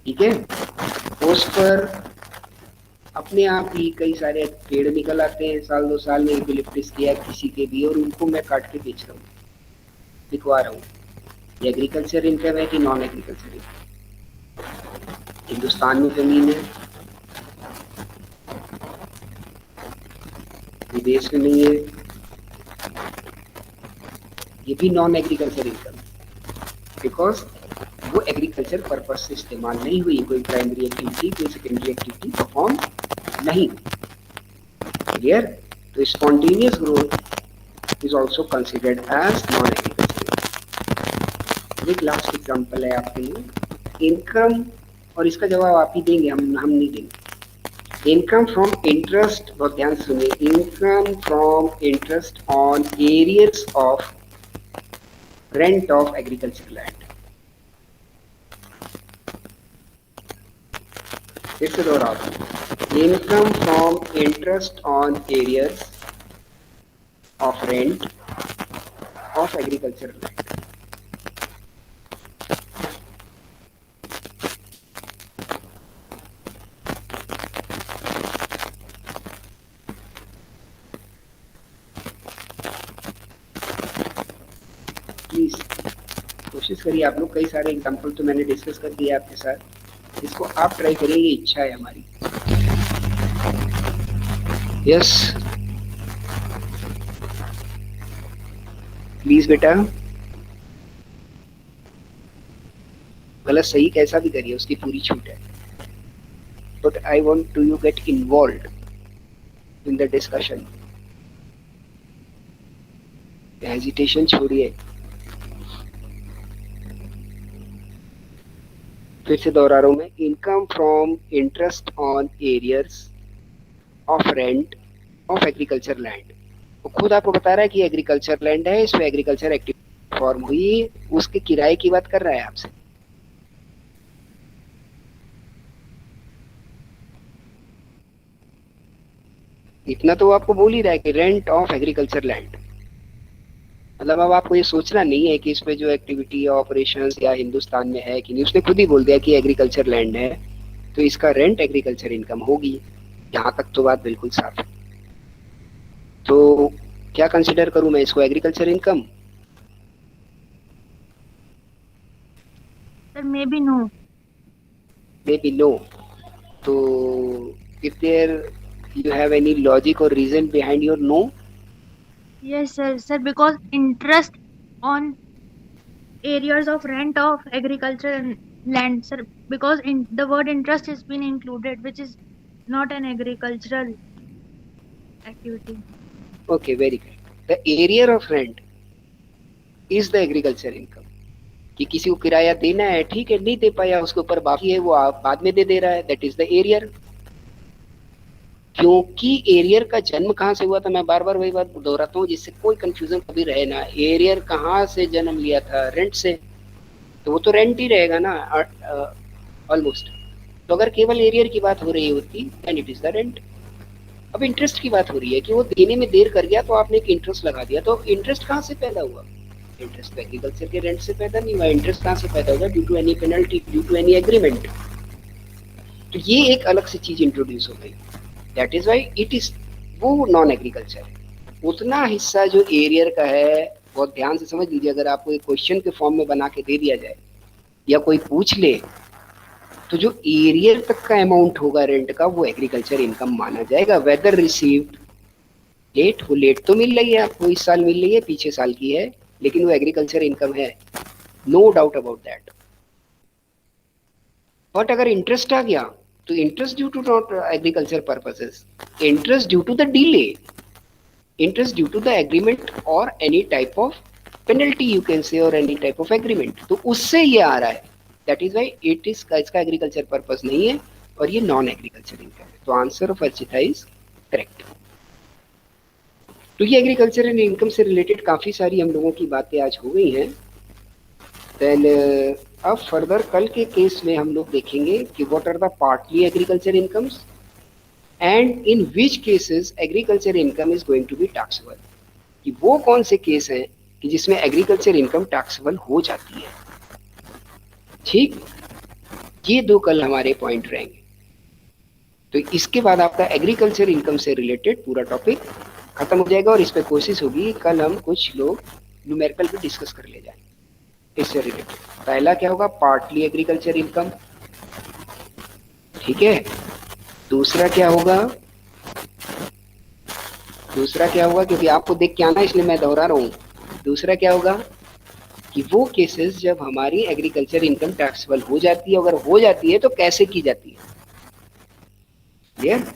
Speaker 1: ठीक है, उस पर अपने आप ही कई सारे पेड़ निकल आते हैं, साल 2 साल में यूकेलिप्टस किया किसी के भी, और उनको मैं काट के बेच रहा हूँ, बिकवा रहा हूँ। ये एग्रीकल्चर इनकम है कि नॉन एग्रीकल्चर इनकम? हिंदुस्तान में जमीन है, विदेश में नहीं है, ये भी नॉन एग्रीकल्चर इनकम है, बिकॉज वो एग्रीकल्चर पर्पज से इस्तेमाल नहीं हुई। कोई प्राइमरी एक्टिविटी, कोई सेकेंडरी एक्टिविटी परफॉर्म नहीं। क्लियर? तो spontaneous growth is also considered as non agriculture. एक लास्ट एग्जांपल है आपके लिए, इनकम, और इसका जवाब आप ही देंगे, हम नहीं देंगे। इनकम फ्रॉम इंटरेस्ट, बहुत ध्यान सुनिए, income from interest on arrears of rent of agriculture land. फिर से दोहराओ, income from interest on arrears of rent of agriculture land. Please कोशिश करिए आप लोग, कई सारे एग्जाम्पल तो मैंने डिस्कस कर दिया आपके साथ, इसको आप ट्राई करिए, इच्छा है हमारी। यस प्लीज बेटा, गलत सही कैसा भी करिए, उसकी पूरी छूट है, but I want to you get involve in the discussion. Hesitation छोड़िए। फिर से दोहरा रहा हूं मैं, income from interest on arrears of rent of agriculture land. वो खुद आपको बता रहा है कि एग्रीकल्चर लैंड है, इसमें एग्रीकल्चर एक्टिविटी फॉर्म हुई, उसके किराए की बात कर रहा है आपसे। इतना तो आपको बोल ही रहा है कि रेंट ऑफ एग्रीकल्चर लैंड, मतलब अब आपको ये सोचना नहीं है कि इसमें जो एक्टिविटी ऑपरेशंस या हिंदुस्तान में है कि नहीं, उसने खुद ही बोल दिया कि एग्रीकल्चर लैंड है, तो इसका रेंट एग्रीकल्चर इनकम होगी। यहाँ तक तो बात बिल्कुल साफ है। तो क्या कंसिडर करूं मैं इसको, agriculture income?
Speaker 2: Sir maybe no.
Speaker 1: Maybe no. तो if there you have any logic or reason behind your no?
Speaker 2: Yes sir, because interest on areas of rent of agriculture and land, sir, because in the word interest has been included, which is not an agricultural activity.
Speaker 1: Okay, very good. The area of rent is the agriculture income. कि किसी को किराया देना है, ठीक है, नहीं दे पाया, उसके ऊपर बाकी है, वो आप बाद में दे दे रहा है, दैट इज द एरियर। क्योंकि एरियर का जन्म कहाँ से हुआ था, मैं बार बार वही बात दोहराता हूँ जिससे कोई कंफ्यूजन कभी रहे ना। एरियर कहाँ से जन्म लिया था, रेंट से, तो वो तो रेंट ही रहेगा ना ऑलमोस्ट। तो अगर केवल एरियर की बात हो रही होती then it is the rent. अब इंटरेस्ट की बात हो रही है कि वो देने में देर कर गया तो आपने एक इंटरेस्ट लगा दिया, तो इंटरेस्ट कहाँ से पैदा हुआ? इंटरेस्ट तो एग्रीकल्चर के रेंट से पैदा नहीं हुआ। इंटरेस्ट कहाँ से पैदा होगा? Due to any penalty, due to any agreement. तो ये एक अलग से चीज इंट्रोड्यूस हो गई, that is why it is, वो नॉन एग्रीकल्चर है। उतना हिस्सा जो एरियर का है, बहुत ध्यान से समझ लीजिए, अगर आपको एक क्वेश्चन के फॉर्म में बना के दे दिया जाए या कोई पूछ ले, तो जो एरियर तक का अमाउंट होगा रेंट का वो एग्रीकल्चर इनकम माना जाएगा, वेदर रिसीव्ड लेट। वो लेट तो मिल रही है आपको, इस साल मिल रही है, पीछे साल की है, लेकिन वो एग्रीकल्चर इनकम है, no doubt about that. But अगर इंटरेस्ट आ गया तो interest due to not agriculture purposes, interest due to the delay, interest due to the agreement or any type of penalty you can say, or any type of agreement, तो उससे ये आ रहा है। that is why it is, इसका एग्रीकल्चर पर्पस नहीं है और ये नॉन एग्रीकल्चर इनकम है। तो answer of Archita is correct. तो ये एग्रीकल्चर एंड इनकम से रिलेटेड काफी सारी हम लोगों की बातें आज हो गई हैं। देन अब फर्दर कल के केस में हम लोग देखेंगे कि what are the partly agriculture incomes and in which cases agriculture income is going to be taxable, कि वो कौन से केस हैं कि जिसमें एग्रीकल्चर इनकम टैक्सेबल हो जाती है। ठीक, ये दो कल हमारे पॉइंट रहेंगे। तो इसके बाद आपका एग्रीकल्चर इनकम से रिलेटेड पूरा टॉपिक खत्म हो जाएगा और इस पे कोशिश होगी कल हम कुछ लोग न्यूमेरिकल भी डिस्कस कर ले जाएं इससे रिलेटेड। पहला क्या होगा? पार्टली एग्रीकल्चर इनकम, ठीक है। दूसरा क्या होगा? क्योंकि आपको देख के आना इसलिए मैं दोहरा रहा हूं। दूसरा क्या होगा कि वो केसेस जब हमारी एग्रीकल्चर इनकम टैक्सेबल हो जाती है, अगर हो जाती है तो कैसे की जाती है, क्लियर?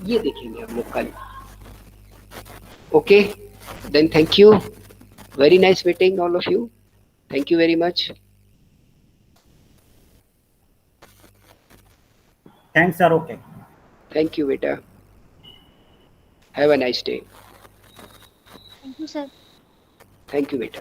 Speaker 1: ये देखेंगे हम लोग कल। Okay, then thank you, very nice meeting all of you, thank you very much.
Speaker 3: Thanks sir. Okay,
Speaker 1: thank you बेटा, have a nice day.
Speaker 2: Thank you, sir.
Speaker 1: Thank you बेटा।